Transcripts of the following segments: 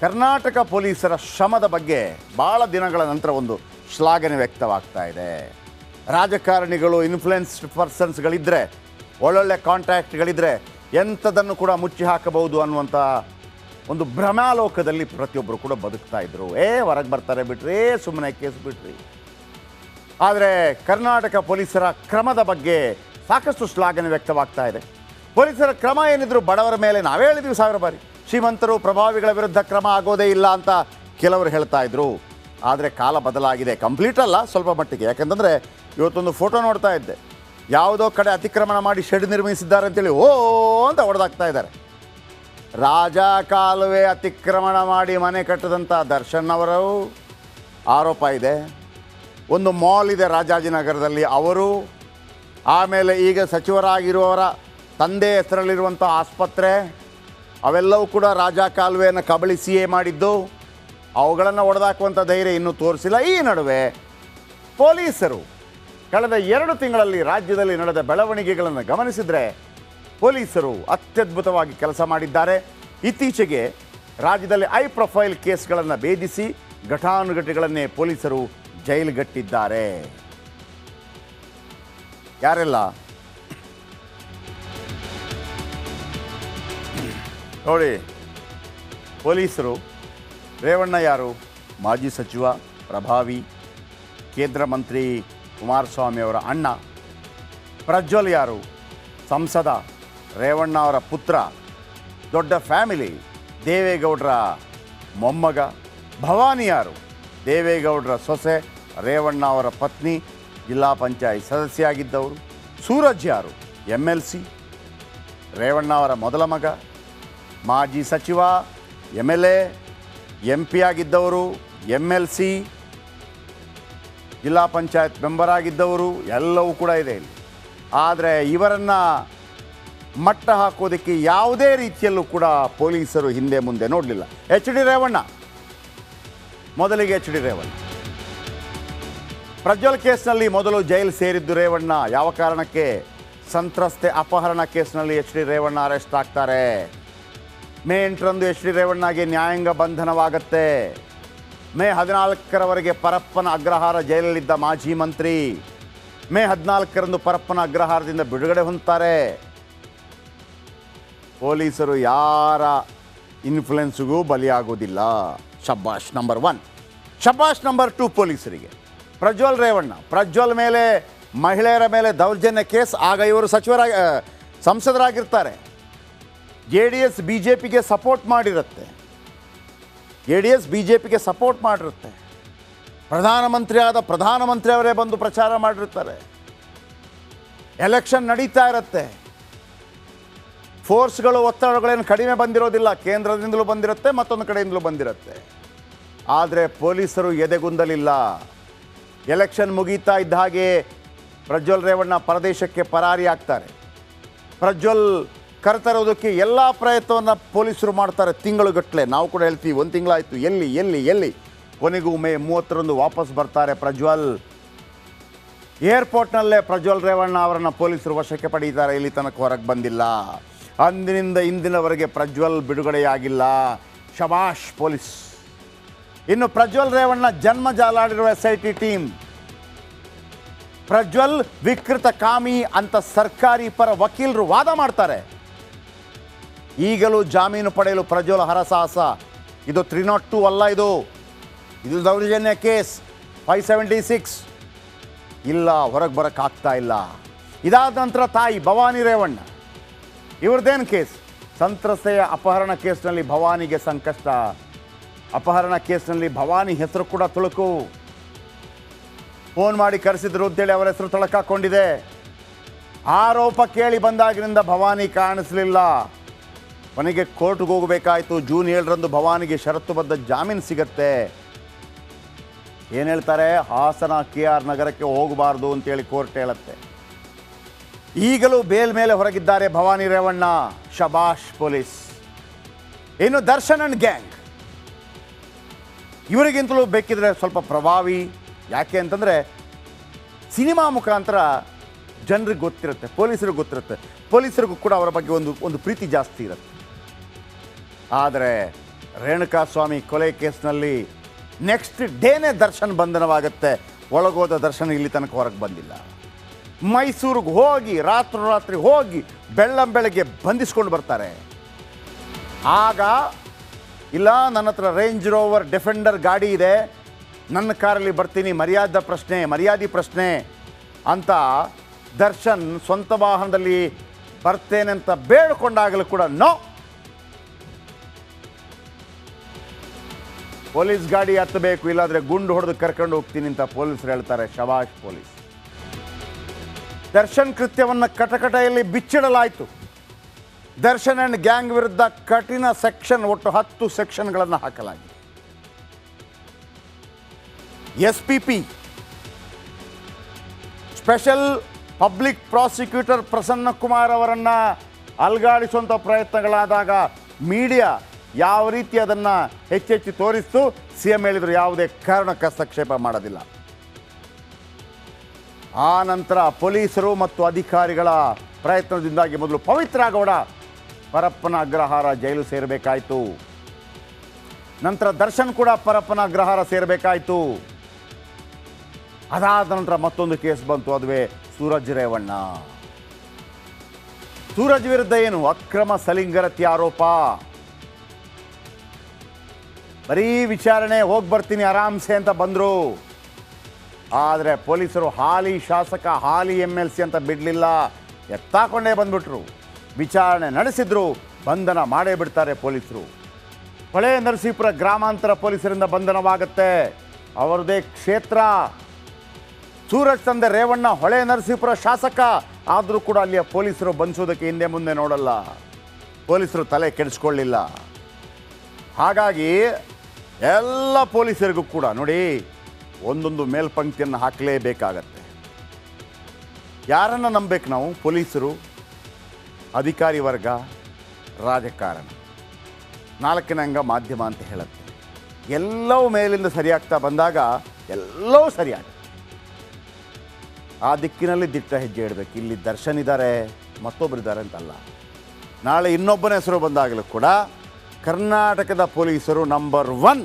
ಕರ್ನಾಟಕ ಪೊಲೀಸರ ಶ್ರಮದ ಬಗ್ಗೆ ಭಾಳ ದಿನಗಳ ನಂತರ ಒಂದು ಶ್ಲಾಘನೆ ವ್ಯಕ್ತವಾಗ್ತಾ ಇದೆ. ರಾಜಕಾರಣಿಗಳು, ಇನ್ಫ್ಲುಯೆನ್ಸ್ಡ್ ಪರ್ಸನ್ಸ್ಗಳಿದ್ದರೆ, ಒಳ್ಳೊಳ್ಳೆ ಕಾಂಟ್ಯಾಕ್ಟ್ಗಳಿದ್ದರೆ ಎಂಥದನ್ನು ಕೂಡ ಮುಚ್ಚಿ ಹಾಕಬಹುದು ಅನ್ನುವಂಥ ಒಂದು ಭ್ರಮಾಲೋಕದಲ್ಲಿ ಪ್ರತಿಯೊಬ್ಬರು ಕೂಡ ಬದುಕ್ತಾ ಇದ್ದರು. ಹೊರಗೆ ಬರ್ತಾರೆ ಬಿಟ್ರಿ, ಸುಮ್ಮನೆ ಕೇಸ್ ಬಿಟ್ರಿ. ಆದರೆ ಕರ್ನಾಟಕ ಪೊಲೀಸರ ಕ್ರಮದ ಬಗ್ಗೆ ಸಾಕಷ್ಟು ಶ್ಲಾಘನೆ ವ್ಯಕ್ತವಾಗ್ತಾ ಇದೆ. ಪೊಲೀಸರ ಕ್ರಮ ಏನಿದ್ರು ಬಡವರ ಮೇಲೆ ನಾವೇ ಹೇಳಿದ್ವಿ 1000 ಬಾರಿ, ಶ್ರೀಮಂತರು ಪ್ರಭಾವಿಗಳ ವಿರುದ್ಧ ಕ್ರಮ ಆಗೋದೇ ಇಲ್ಲ ಅಂತ ಕೆಲವರು ಹೇಳ್ತಾ ಇದ್ರು. ಆದರೆ ಕಾಲ ಬದಲಾಗಿದೆ. ಕಂಪ್ಲೀಟ್ ಅಲ್ಲ, ಸ್ವಲ್ಪ ಮಟ್ಟಿಗೆ. ಯಾಕೆಂತಂದರೆ ಇವತ್ತೊಂದು ಫೋಟೋ ನೋಡ್ತಾ ಇದ್ದೆ, ಯಾವುದೋ ಕಡೆ ಅತಿಕ್ರಮಣ ಮಾಡಿ ಶೆಡ್ ನಿರ್ಮಿಸಿದ್ದಾರೆ ಅಂತೇಳಿ ಅಂತ ಹೊಡೆದಾಗ್ತಾ ಇದ್ದಾರೆ. ರಾಜ ಕಾಲುವೆ ಅತಿಕ್ರಮಣ ಮಾಡಿ ಮನೆ ಕಟ್ಟದಂಥ ದರ್ಶನ್ ಅವರು ಆರೋಪ ಇದೆ. ಒಂದು ಮಾಲ್ ಇದೆ ರಾಜಾಜಿನಗರದಲ್ಲಿ, ಅವರು, ಆಮೇಲೆ ಈಗ ಸಚಿವರಾಗಿರುವವರ ತಂದೆ ಹೆಸರಲ್ಲಿರುವಂಥ ಆಸ್ಪತ್ರೆ, ಅವೆಲ್ಲವೂ ಕೂಡ ರಾಜ ಕಾಲುವೆಯನ್ನು ಕಬಳಿಸಿಯೇ ಮಾಡಿದ್ದು. ಅವುಗಳನ್ನು ಒಡೆದಾಕುವಂಥ ಧೈರ್ಯ ಇನ್ನೂ ತೋರಿಸಿಲ್ಲ. ಈ ನಡುವೆ ಪೊಲೀಸರು ಕಳೆದ 2 ತಿಂಗಳಲ್ಲಿ ರಾಜ್ಯದಲ್ಲಿ ನಡೆದ ಬೆಳವಣಿಗೆಗಳನ್ನು ಗಮನಿಸಿದರೆ ಪೊಲೀಸರು ಅತ್ಯದ್ಭುತವಾಗಿ ಕೆಲಸ ಮಾಡಿದ್ದಾರೆ. ಇತ್ತೀಚೆಗೆ ರಾಜ್ಯದಲ್ಲಿ ಹೈ ಪ್ರೊಫೈಲ್ ಕೇಸ್ಗಳನ್ನು ಭೇದಿಸಿ ಘಟಾನುಘಟಿಗಳನ್ನೇ ಪೊಲೀಸರು ಜೈಲುಗಟ್ಟಿದ್ದಾರೆ. ಯಾರೆಲ್ಲ ನೋಡಿ, ಪೊಲೀಸರು ರೇವಣ್ಣ ಯಾರು? ಮಾಜಿ ಸಚಿವ, ಪ್ರಭಾವಿ, ಕೇಂದ್ರ ಮಂತ್ರಿ ಕುಮಾರಸ್ವಾಮಿ ಅವರ ಅಣ್ಣ. ಪ್ರಜ್ವಲ್ ಯಾರು? ಸಂಸದ, ರೇವಣ್ಣ ಅವರ ಪುತ್ರ, ದೊಡ್ಡ ಫ್ಯಾಮಿಲಿ, ದೇವೇಗೌಡರ ಮೊಮ್ಮಗ. ಭವಾನಿ ಯಾರು? ದೇವೇಗೌಡರ ಸೊಸೆ, ರೇವಣ್ಣ ಅವರ ಪತ್ನಿ, ಜಿಲ್ಲಾ ಪಂಚಾಯತ್ ಸದಸ್ಯೆಯಾಗಿದ್ದವರು. ಸೂರಜ್ ಯಾರು? MLC, ರೇವಣ್ಣ ಅವರ ಮೊದಲ ಮಗ, ಮಾಜಿ ಸಚಿವ, MLA, MP ಆಗಿದ್ದವರು, MLC, ಜಿಲ್ಲಾ ಪಂಚಾಯತ್ ಮೆಂಬರ್ ಆಗಿದ್ದವರು, ಎಲ್ಲವೂ ಕೂಡ ಇದೆ ಇಲ್ಲಿ. ಆದರೆ ಇವರನ್ನು ಮಟ್ಟ ಹಾಕೋದಕ್ಕೆ ಯಾವುದೇ ರೀತಿಯಲ್ಲೂ ಕೂಡ ಪೊಲೀಸರು ಹಿಂದೆ ಮುಂದೆ ನೋಡಲಿಲ್ಲ. HD ರೇವಣ್ಣ ಮೊದಲಿಗೆ. HD ರೇವಣ್ಣ ಪ್ರಜ್ವಲ್ ಕೇಸ್ನಲ್ಲಿ ಮೊದಲು ಜೈಲು ಸೇರಿದ್ದು ರೇವಣ್ಣ. ಯಾವ ಕಾರಣಕ್ಕೆ? ಸಂತ್ರಸ್ತೆ ಅಪಹರಣ ಕೇಸ್ನಲ್ಲಿ HD ರೇವಣ್ಣ ಅರೆಸ್ಟ್ ಆಗ್ತಾರೆ. ಮೇ 8ರಂದು HD ರೇವಣ್ಣಗೆ ನ್ಯಾಯಾಂಗ ಬಂಧನವಾಗತ್ತೆ. ಮೇ 14ರವರೆಗೆ ಪರಪ್ಪನ ಅಗ್ರಹಾರ ಜೈಲಲ್ಲಿದ್ದ ಮಾಜಿ ಮಂತ್ರಿ ಮೇ 14ರಂದು ಪರಪ್ಪನ ಅಗ್ರಹಾರದಿಂದ ಬಿಡುಗಡೆ ಹೊಂದುತ್ತಾರೆ. ಪೊಲೀಸರು ಯಾರ ಇನ್ಫ್ಲುಯೆನ್ಸ್ಗೂ ಬಲಿಯಾಗೋದಿಲ್ಲ. ಶಬ್ಬಾಷ್ ನಂಬರ್ 1. ಶಬ್ಬಾಷ್ ನಂಬರ್ 2 ಪೊಲೀಸರಿಗೆ. ಪ್ರಜ್ವಲ್ ರೇವಣ್ಣ, ಪ್ರಜ್ವಲ್ ಮೇಲೆ, ಮಹಿಳೆಯರ ಮೇಲೆ ದೌರ್ಜನ್ಯ ಕೇಸ್. ಆಗ ಇವರು ಸಂಸದರಾಗಿರ್ತಾರೆ. JDS BJPಗೆ ಸಪೋರ್ಟ್ ಮಾಡಿರುತ್ತೆ. JDS BJPಗೆ ಸಪೋರ್ಟ್ ಮಾಡಿರುತ್ತೆ. ಪ್ರಧಾನಮಂತ್ರಿ ಅವರೇ ಬಂದು ಪ್ರಚಾರ ಮಾಡಿರ್ತಾರೆ. ಎಲೆಕ್ಷನ್ ನಡೀತಾ ಇರುತ್ತೆ. ಫೋರ್ಸ್ಗಳು, ಒತ್ತಡಗಳೇನು ಕಡಿಮೆ ಬಂದಿರೋದಿಲ್ಲ. ಕೇಂದ್ರದಿಂದಲೂ ಬಂದಿರುತ್ತೆ, ಮತ್ತೊಂದು ಕಡೆಯಿಂದಲೂ ಬಂದಿರುತ್ತೆ. ಆದರೆ ಪೊಲೀಸರು ಎದೆಗುಂದಲಿಲ್ಲ. ಎಲೆಕ್ಷನ್ ಮುಗೀತಾ ಇದ್ದ ಹಾಗೆ ಪ್ರಜ್ವಲ್ ರೇವಣ್ಣ ಪರದೇಶಕ್ಕೆ ಪರಾರಿ ಆಗ್ತಾರೆ. ಪ್ರಜ್ವಲ್ ಕರೆತರೋದಕ್ಕೆ ಎಲ್ಲ ಪ್ರಯತ್ನವನ್ನು ಪೊಲೀಸರು ಮಾಡ್ತಾರೆ. ತಿಂಗಳುಗಟ್ಟಲೆ. ನಾವು ಕೂಡ ಹೇಳ್ತೀವಿ, 1 ತಿಂಗಳಾಯಿತು, ಎಲ್ಲಿ. ಕೊನೆಗೂ ಮೇ 30ರಂದು ವಾಪಸ್ ಬರ್ತಾರೆ ಪ್ರಜ್ವಲ್. ಏರ್ಪೋರ್ಟ್ನಲ್ಲೇ ಪ್ರಜ್ವಲ್ ರೇವಣ್ಣ ಅವರನ್ನು ಪೊಲೀಸರು ವಶಕ್ಕೆ ಪಡೀತಾರೆ. ಇಲ್ಲಿ ತನಕ ಹೊರಗೆ ಬಂದಿಲ್ಲ. ಅಂದಿನಿಂದ ಇಂದಿನವರೆಗೆ ಪ್ರಜ್ವಲ್ ಬಿಡುಗಡೆಯಾಗಿಲ್ಲ. ಶಬಾಷ್ ಪೊಲೀಸ್. ಇನ್ನು ಪ್ರಜ್ವಲ್ ರೇವಣ್ಣ ಜನ್ಮ ಜಾಲಾಡಿರುವ SIT ಟೀಮ್. ಪ್ರಜ್ವಲ್ ವಿಕೃತ ಕಾಮಿ ಅಂತ ಸರ್ಕಾರಿ ಪರ ವಕೀಲರು ವಾದ ಮಾಡ್ತಾರೆ. ಈಗಲೂ ಜಾಮೀನು ಪಡೆಯಲು ಪ್ರಜ್ವಲ್ ಹರಸಾಹಸ. ಇದು 302 ಅಲ್ಲ, ಇದು ದೌರ್ಜನ್ಯ ಕೇಸ್ 576. ಇಲ್ಲ, ಹೊರಗೆ ಬರೋಕ್ಕಾಗ್ತಾ ಇಲ್ಲ. ಇದಾದ ನಂತರ ತಾಯಿ ಭವಾನಿ ರೇವಣ್ಣ, ಇವ್ರದ್ದೇನು ಕೇಸ್? ಸಂತ್ರಸ್ತೆಯ ಅಪಹರಣ ಕೇಸ್ನಲ್ಲಿ ಭವಾನಿಗೆ ಸಂಕಷ್ಟ. ಅಪಹರಣ ಕೇಸ್ನಲ್ಲಿ ಭವಾನಿ ಹೆಸರು ಕೂಡ ತುಳುಕು. ಫೋನ್ ಮಾಡಿ ಕರೆಸಿದ್ರು ಅಂತೇಳಿ ಅವರ ಹೆಸರು ತಳಕಾಕೊಂಡಿದೆ. ಆರೋಪ ಕೇಳಿ ಬಂದಾಗಿನಿಂದ ಭವಾನಿ ಕಾಣಿಸಲಿಲ್ಲ. ಕೊನೆಗೆ ಕೋರ್ಟ್ಗೆ ಹೋಗಬೇಕಾಯಿತು. ಜೂನ್ 7ರಂದು ಭವಾನಿಗೆ ಷರತ್ತುಬದ್ಧ ಜಾಮೀನು ಸಿಗತ್ತೆ. ಏನು ಹೇಳ್ತಾರೆ? ಹಾಸನ KR ನಗರಕ್ಕೆ ಹೋಗಬಾರ್ದು ಅಂತೇಳಿ ಕೋರ್ಟ್ ಹೇಳುತ್ತೆ. ಈಗಲೂ ಬೇಲ್ ಮೇಲೆ ಹೊರಗಿದ್ದಾರೆ ಭವಾನಿ ರೇವಣ್ಣ. ಶಬಾಷ್ ಪೊಲೀಸ್. ಇನ್ನು ದರ್ಶನ್ ಅಂಡ್ ಗ್ಯಾಂಗ್, ಇವರಿಗಿಂತಲೂ ಬೇಕಿದ್ರೆ ಸ್ವಲ್ಪ ಪ್ರಭಾವಿ. ಯಾಕೆ ಅಂತಂದರೆ ಸಿನಿಮಾ ಮುಖಾಂತರ ಜನರಿಗೆ ಗೊತ್ತಿರುತ್ತೆ, ಪೊಲೀಸರಿಗೆ ಗೊತ್ತಿರುತ್ತೆ. ಪೊಲೀಸರಿಗೂ ಕೂಡ ಅವರ ಬಗ್ಗೆ ಒಂದು ಪ್ರೀತಿ ಜಾಸ್ತಿ ಇರುತ್ತೆ. ಆದರೆ ರೇಣುಕಾಸ್ವಾಮಿ ಕೊಲೆ ಕೇಸ್ನಲ್ಲಿ ನೆಕ್ಸ್ಟ್ ಡೇನೇ ದರ್ಶನ್ ಬಂಧನವಾಗುತ್ತೆ. ಒಳಗೋದ ದರ್ಶನ್ ಇಲ್ಲಿ ತನಕ ಹೊರಗೆ ಬಂದಿಲ್ಲ. ಮೈಸೂರಿಗೆ ಹೋಗಿ ರಾತ್ರಿ ಹೋಗಿ ಬೆಳ್ಳಂಬೆಳಗ್ಗೆ ಬಂಧಿಸ್ಕೊಂಡು ಬರ್ತಾರೆ. ಆಗ ಇಲ್ಲ, ನನ್ನ ಹತ್ರ ರೇಂಜ್ ರೋವರ್ ಡಿಫೆಂಡರ್ ಗಾಡಿ ಇದೆ, ನನ್ನ ಕಾರಲ್ಲಿ ಬರ್ತೀನಿ, ಮರ್ಯಾದೆ ಪ್ರಶ್ನೆ ಅಂತ ದರ್ಶನ್ ಸ್ವಂತ ವಾಹನದಲ್ಲಿ ಬರ್ತೇನೆ ಅಂತ ಬೇಡ್ಕೊಂಡಾಗಲೂ ಕೂಡ ನೋ, ಪೊಲೀಸ್ ಗಾಡಿ ಹತ್ತಬೇಕು, ಇಲ್ಲಾಂದರೆ ಗುಂಡು ಹೊಡೆದು ಕರ್ಕೊಂಡು ಹೋಗ್ತೀನಿ ಅಂತ ಪೊಲೀಸರು ಹೇಳ್ತಾರೆ. ಶಬಾಷ್ ಪೊಲೀಸ್. ದರ್ಶನ್ ಕೃತ್ಯವನ್ನು ಕಟಕಟೆಯಲ್ಲಿ ಬಿಚ್ಚಿಡಲಾಯಿತು. ದರ್ಶನ್ ಆ್ಯಂಡ್ ಗ್ಯಾಂಗ್ ವಿರುದ್ಧ ಕಠಿಣ ಸೆಕ್ಷನ್, ಒಟ್ಟು 10 ಸೆಕ್ಷನ್ಗಳನ್ನು ಹಾಕಲಾಗಿದೆ. SPP special public prosecutor Prasanna Kumar ಅವರನ್ನು ಅಲ್ಗಾಡಿಸುವಂಥ ಪ್ರಯತ್ನಗಳಾದಾಗ ಮೀಡಿಯಾ ಯಾವ ರೀತಿ ಅದನ್ನು ಹೆಚ್ಚೆಚ್ಚು ತೋರಿಸ್ತು. CM ಹೇಳಿದರು ಯಾವುದೇ ಕಾರಣಕ್ಕೆ ಹಸ್ತಕ್ಷೇಪ ಮಾಡೋದಿಲ್ಲ. ಆ ನಂತರ ಪೊಲೀಸರು ಮತ್ತು ಅಧಿಕಾರಿಗಳ ಪ್ರಯತ್ನದಿಂದಾಗಿ ಮೊದಲು ಪವಿತ್ರ ಗೌಡ ಪರಪ್ಪನ ಅಗ್ರಹಾರ ಜೈಲು ಸೇರಬೇಕಾಯಿತು. ನಂತರ ದರ್ಶನ್ ಕೂಡ ಪರಪ್ಪನ ಅಗ್ರಹಾರ ಸೇರಬೇಕಾಯಿತು. ಅದಾದ ನಂತರ ಮತ್ತೊಂದು ಕೇಸ್ ಬಂತು, ಅದುವೇ ಸೂರಜ್ ರೇವಣ್ಣ. ಸೂರಜ್ ವಿರುದ್ಧ ಏನು ಅಕ್ರಮ ಸಲಿಂಗರತಿ ಆರೋಪ. ಬರೀ ವಿಚಾರಣೆ ಹೋಗಿ ಬರ್ತೀನಿ ಆರಾಮ್ಸೆ ಅಂತ ಬಂದರು. ಆದರೆ ಪೊಲೀಸರು ಹಾಲಿ ಶಾಸಕ, ಹಾಲಿ MLC ಅಂತ ಬಿಡಲಿಲ್ಲ, ಎತ್ತಾಕೊಂಡೇ ಬಂದ್ಬಿಟ್ರು. ವಿಚಾರಣೆ ನಡೆಸಿದ್ರು, ಬಂಧನ ಮಾಡೇ ಬಿಡ್ತಾರೆ ಪೊಲೀಸರು. ಹೊಳೆ ನರಸೀಪುರ ಗ್ರಾಮಾಂತರ ಪೊಲೀಸರಿಂದ ಬಂಧನವಾಗುತ್ತೆ. ಅವರದೇ ಕ್ಷೇತ್ರ. ಸೂರಜ್ ತಂದೆ ರೇವಣ್ಣ ಹೊಳೆ ನರಸೀಪುರ ಶಾಸಕ ಆದರೂ ಕೂಡ ಅಲ್ಲಿಯ ಪೊಲೀಸರು ಬಂಧಿಸೋದಕ್ಕೆ ಹಿಂದೆ ಮುಂದೆ ನೋಡಲ್ಲ. ಪೊಲೀಸರು ತಲೆ ಕೆಡಿಸ್ಕೊಳ್ಳಿಲ್ಲ. ಹಾಗಾಗಿ ಎಲ್ಲ ಪೊಲೀಸರಿಗೂ ಕೂಡ ನೋಡಿ ಒಂದೊಂದು ಮೇಲ್ಪಂಕ್ತಿಯನ್ನು ಹಾಕಲೇಬೇಕಾಗತ್ತೆ. ಯಾರನ್ನು ನಂಬಬೇಕು ನಾವು? ಪೊಲೀಸರು, ಅಧಿಕಾರಿ ವರ್ಗ, ರಾಜಕಾರಣ, 4ನೇ ಅಂಗ ಮಾಧ್ಯಮ ಅಂತ ಹೇಳುತ್ತೆ. ಎಲ್ಲವೂ ಮೇಲಿಂದ ಸರಿಯಾಗ್ತಾ ಬಂದಾಗ ಎಲ್ಲವೂ ಸರಿಯಾಗುತ್ತೆ. ಆ ದಿಕ್ಕಿನಲ್ಲಿ ದಿಟ್ಟ ಹೆಜ್ಜೆ ಇಡಬೇಕು. ಇಲ್ಲಿ ದರ್ಶನ್ ಇದ್ದಾರೆ, ಮತ್ತೊಬ್ಬರಿದ್ದಾರೆ ಅಂತಲ್ಲ. ನಾಳೆ ಇನ್ನೊಬ್ಬನ ಹೆಸರು ಬಂದಾಗಲೂ ಕೂಡ ಕರ್ನಾಟಕದ ಪೊಲೀಸರು ನಂಬರ್ 1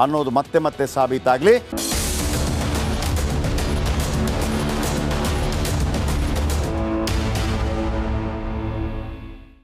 ಅನ್ನೋದು ಮತ್ತೆ ಮತ್ತೆ ಸಾಬೀತಾಗಲಿ.